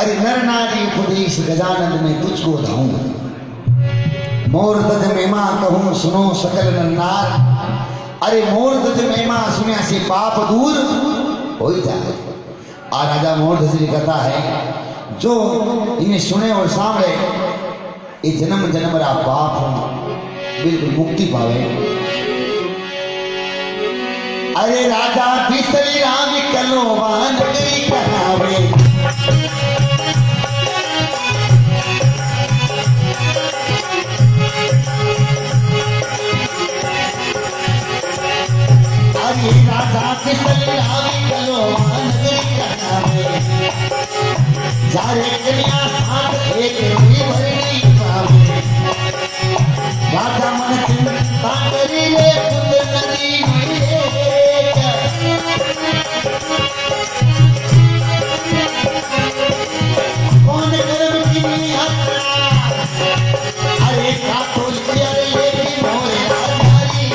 अरे नर नारी उपदेश गजानंद में तुझको धाऊं, मोर दज मेमा कहूं सुनो सकल नन्नार। अरे मोर दज मेमा सुनिया से पाप दूर हो जाए। और राजा मोरध्वज जी कहता है जो इन्हें सुने और सामने ये जन्म जन्म रा पाप बिल्कुल मुक्ति पावे। अरे राजा बिसरी राम कलोवान गई कहावे, अरे राजा बिसरी राम कलोवान गई कहावे, जारे कन्या साथ एक भी भर नहीं पावे। राजा मन चिंता करी रे कुंद नदी कौन कर्म की यात्रा। अरे कातोल अरे लेकी मोरे राजारी,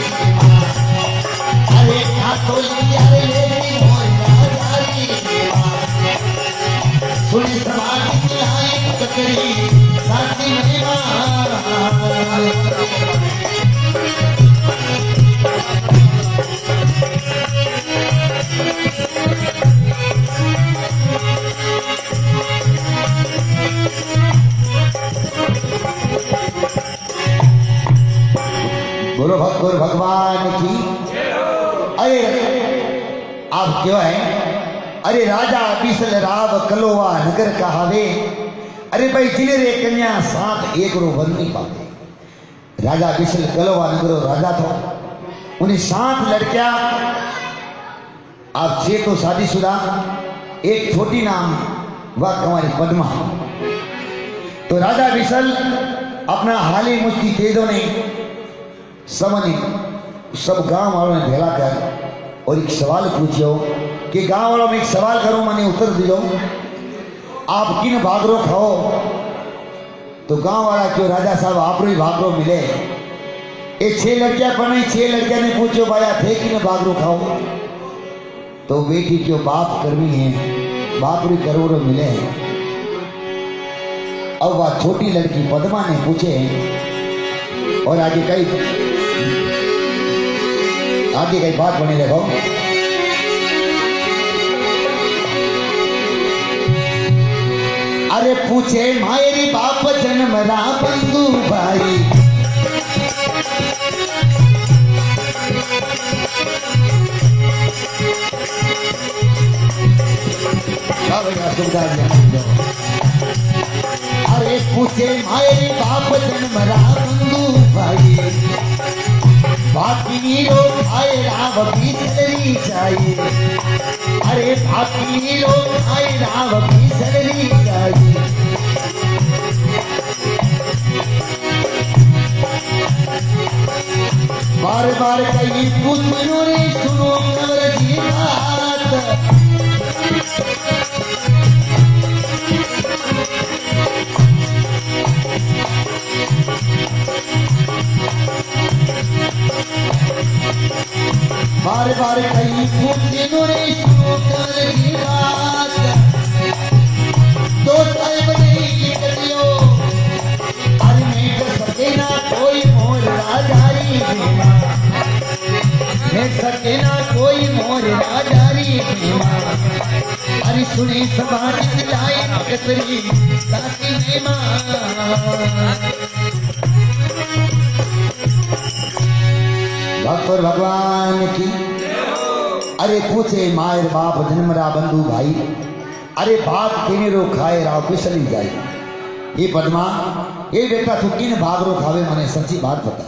अरे कातोल अरे लेकी मोरे राजारी। सुनी समाज की आई ककरी साथी महिमा। बोलो भगवान भगवान की। अरे आप क्यों है? अरे राजा बिसल राव कलोवा नगर कहावे। अरे भाई जिले रे कन्या साथ एक रो वन नहीं पावे। राजा बिसल कलोवा नगरो राजा था, उन्हें 7 लड़कियां, आप 6 तो शादीशुदा, एक छोटी नाम वह कुंवारी पद्मा। तो राजा बिसल अपना हाली मुश्ती तेजों ने सब गांव वालों ने भेला कर और एक सवाल पूछो कि गांव वालों में एक सवाल करूं, मैंने उत्तर दियो। आप किन भागरो खाओ? तो गांव वाला क्यों राजा साहब आप ही भागरो मिले। ये 6 लड़कियां पर 6 लड़कियां ने पूछो भाया थे किन भागरो खाओ? तो बेटी क्यों बाप कर्मी है, बाप री करोड़ों मिले हैं। अब वह छोटी लड़की पद्मा ने पूछे और आगे कई बात बनी देखो। अरे पूछे मायरी बाप जन्म रा बंधु भाई, अरे पूछे मायरी बाप जन्म रा बंधु भाई, बाकी लोग आए राव बिसरी चाहिए। अरे बाकी लोग आए राव बिसरी चाहिए। बार बार कई पुत्रों ने सुनो कंवर जी बात। बार बार कई पुत्रों ने सुनो कंवर जी बात। दो साहिब नहीं निकलियो, अरे मैं सके ना कोई मोर राजारी, मैं सके ना कोई मोर राजारी। अरे सुनी समाज जाए कसरी साथी महिमा। भक्त और भगवान की। अरे पूछे मायर बाप जन्मरा बंधु भाई, अरे बात किने रो खाए राव फिसली जाए। ये पद्मा ये बेटा तू किन भाग रो खावे, मने सच्ची बात बता।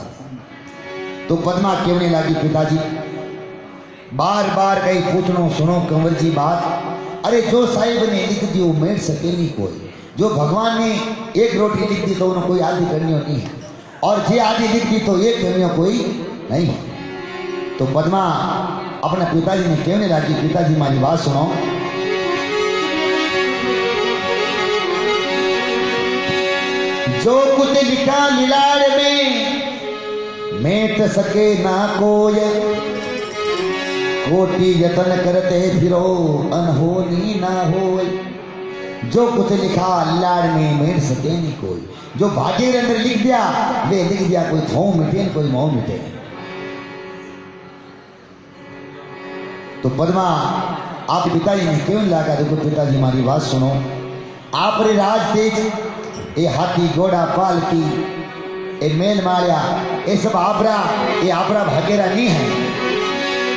तो पद्मा कहने लगी पिताजी बार बार कहीं पूछनो सुनो कंवर जी बात। अरे जो साहिब ने लिख दी वो मेट सके नहीं कोई। जो भगवान ने एक रोटी लिख दी तो उन्हें कोई आदि करनी नहीं है, और जे आदि लिख दी तो एक करनी कोई नहीं। तो पद्मा अपने पिताजी ने कहने लगी पिताजी हमारी बात सुनो। जो कुछ लिखा लीलाड़ में मेट सके ना कोय, कोटि यतन करते फिरो अनहोनी ना होय। जो कुछ लिखा लाड़ में मेर सके नहीं कोई, जो भाग्य के अंदर लिख दिया वे लिख दिया, कोई थो मिटे कोई मोह मिटे। तो पद्मा आप पिताजी ने क्यों लगा? देखो पिताजी हमारी बात सुनो, आप रे राज तेज ये हाथी घोड़ा पालकी ये मेल मालिया ये सब आपरा, ये आपरा भाग्यरा नहीं है,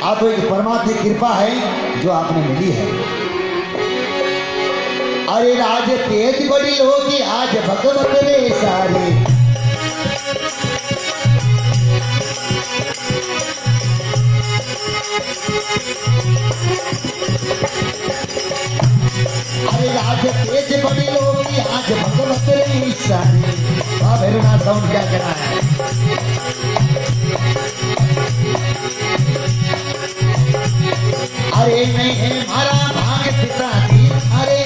आप एक परमात्मा की कृपा है जो आपने मिली है। अरे राज तेज बड़ी होगी आज भगवत रे सारे, अरे राज तेज बड़ी होगी आज भगवत रे सारे। भैरवनाथ साउंड क्या कहना है? अरे नहीं है हमारा भाग पिताजी, अरे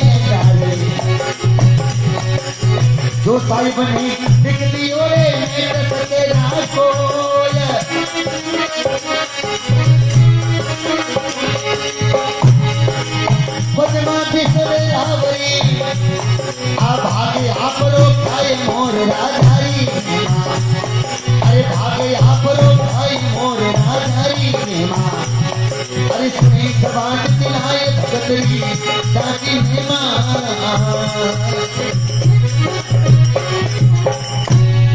जो साहिब ने दिखती ओरे मेरे सके राखो, पद्मा बिसरे रावरी आ भागे आप लोग खाए मोर राधारी, अरे भागे आप लोग खाए मोर राधारी माँ। अरे सुने सबान दिलाए भगतरी जाती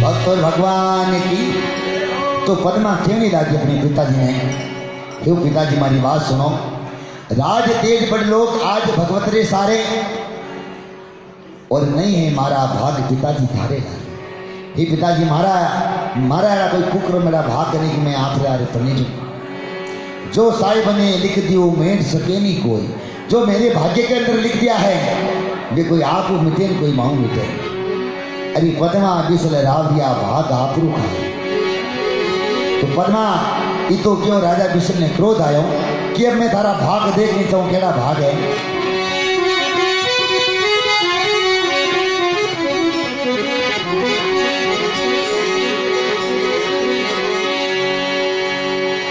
भक्त और भगवान की। तो पद्मा क्यों नहीं लागी अपने पिताजी ने? क्यों पिताजी हमारी बात सुनो, राज तेज बड़ लोग आज भगवत रे सारे, और नहीं है मारा भाग पिताजी थारे। हे पिताजी मारा कोई कुकर मेरा भाग नहीं कि मैं आप रे पढ़ने जो साहिब ने लिख दियो मेट सके नहीं कोई, जो मेरे भाग्य के अंदर लिख दिया है वे कोई आप मिटे कोई माऊ मिटे। अरे पद्मा बिसल राव दिया भाग आप रूखा है। तो पद्मा ये तो क्यों राजा बिसल ने क्रोध आयो कि अब मैं थारा भाग देख नहीं चाहूं केड़ा भाग है।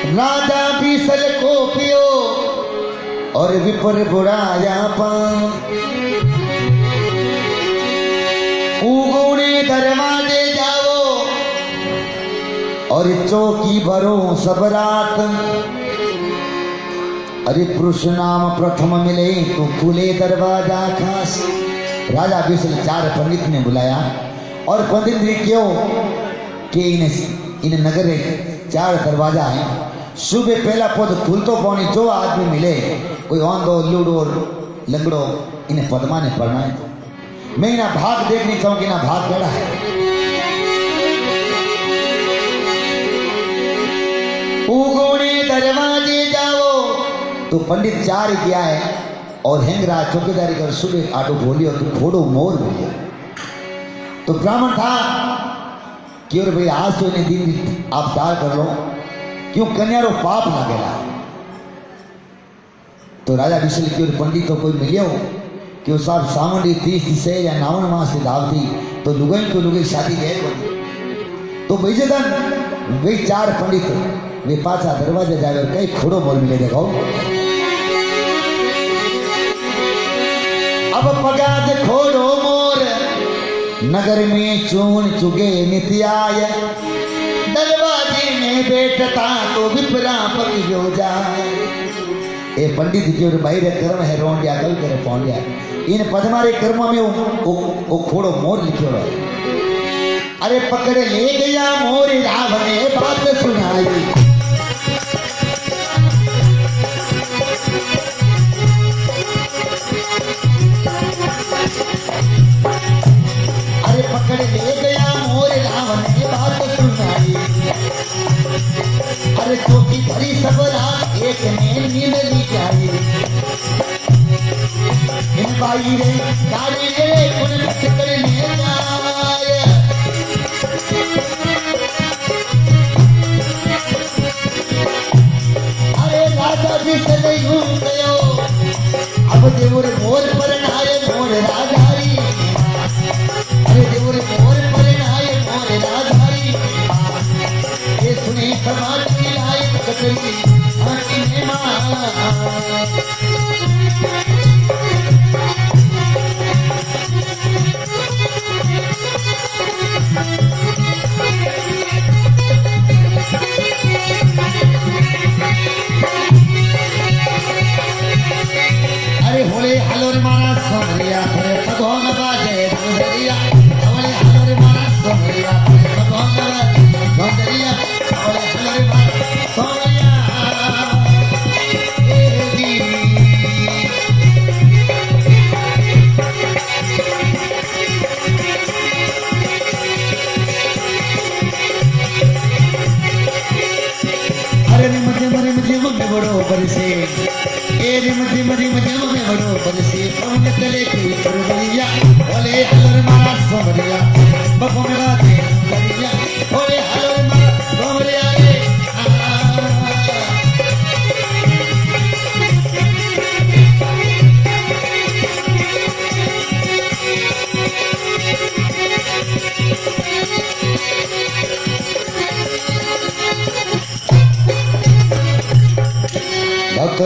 राजा बिसल को पियो और विपर बुढ़ाया पान, उगोने दरवाजे जाओ और चौकी भरो सब रात। अरे पुरुष नाम प्रथम मिले तो खुले दरवाजा खास। राजा बिसल चार पंडित ने बुलाया और पंडित ने क्यों कि इन नगर चार दरवाजा है, सुबह पहला पद खुल तो पौनी जो आदमी मिले कोई औंधो लूडो लंगड़ो इन्हें पद्मा ने पढ़ना है। मैं ना भाग देखनी चाहूँ कि ना भाग बड़ा है। उगोने दरवाजे जाओ तो पंडित चार किया है और हेंगरा चौकीदारी कर सुबह आटो बोलियो तो थोड़ो मोर बोलियो। तो ब्राह्मण था कि और भाई आज तो इन्हें दिन आप दार कर लो क्यों कन्यारो पाप लागेला। तो राजा बिसल की और पंडित तो कोई मिलियो कि वो साहब सावंडी 30 से या 9 मास से दावती तो लुगाई को लुगाई शादी गए तो बेजदन वे चार पंडित वे पाचा दरवाजे जाए और कई खोड़ो बोल मिले देखो। अब पगाद खोड़ो मोर नगर में चून चुगे नित्याय, दरवाजे में बैठता तो विपरा पकियो जाए। ए पंडित जी और बाहर कर्म है रोंडिया कल करे पौंडिया इन पद्मारे कर्मों में वो खोड़ो मोर लिखो रहे। अरे पकड़ ले गया मोर राव ने बात सुनाई, अरे पकड़ ले गया मोर राव ने बात सुनाई। अरे चौकी भरी सब रात एक ने नींद ली जाई। इन बाई रे गाड़ी रे कुन भटकर ले जाए। अरे राजा जी से नहीं घूम गयो अब देवर मोर पर आए मोर राधारी। अरे देवर मोर पर आए मोर राधारी। ये सुनी समाज की लायक कतरी आंटी ने मां।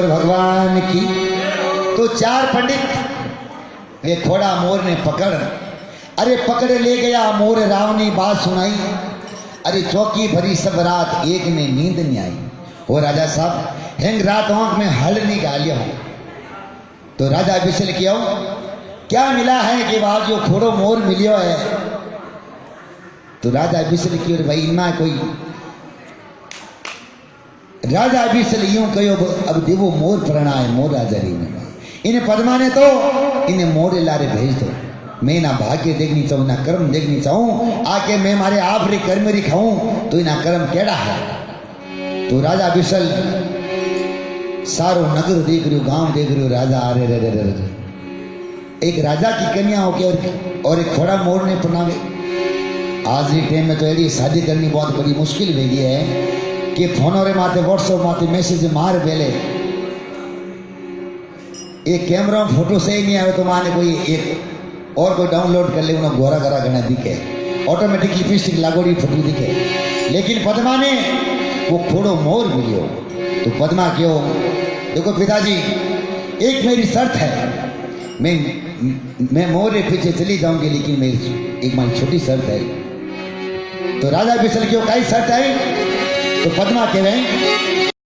भगतौर भगवान की। तो चार पंडित ये घोड़ा मोर ने पकड़, अरे पकड़ ले गया मोर राव ने बात सुनाई। अरे चौकी भरी सब रात एक ने नींद नहीं आई। हो राजा साहब हेंग रात आंख में हल नहीं गालिया हो। तो राजा बिसल क्यों क्या मिला है कि आज जो घोड़ो मोर मिलियो है। तो राजा बिसल की भाई इना कोई राजा बिसल यूं कहो अब देवो मोर प्रणा है मोर राजा री में इन्हें पद्मा ने तो इन्हें मोर लारे भेज दो। मैं ना भाग्य देखनी चाहूँ ना कर्म देखनी चाहूँ, आके मैं मारे आप रे कर्म री खाऊं तो इना कर्म केड़ा है। तो राजा बिसल सारो नगर देख रही गांव देख रही राजा आ रे रे रे रे एक राजा की कन्या होके और एक घोड़ा मोर ने पनावे। आज के टाइम में तो ऐसी शादी करनी बहुत बड़ी मुश्किल हो गई है कि फोनों रे माते व्हाट्सएप माते मैसेज मार पहले एक कैमरा में फोटो सही नहीं आवे तो माने कोई एक और कोई डाउनलोड कर ले उन्हें गोरा गरा गना दिखे ऑटोमेटिक लिपस्टिक लागोड़ी फोटो दिखे। लेकिन पद्मा ने वो घोड़ो मोर मिलियो। तो पद्मा क्यों देखो पिताजी एक मेरी शर्त है, मैं मोर के पीछे चली जाऊंगी लेकिन मेरी एक मारी छोटी शर्त है। तो राजा बिसल क्यों कई शर्त है। तो पद्मा कह रहे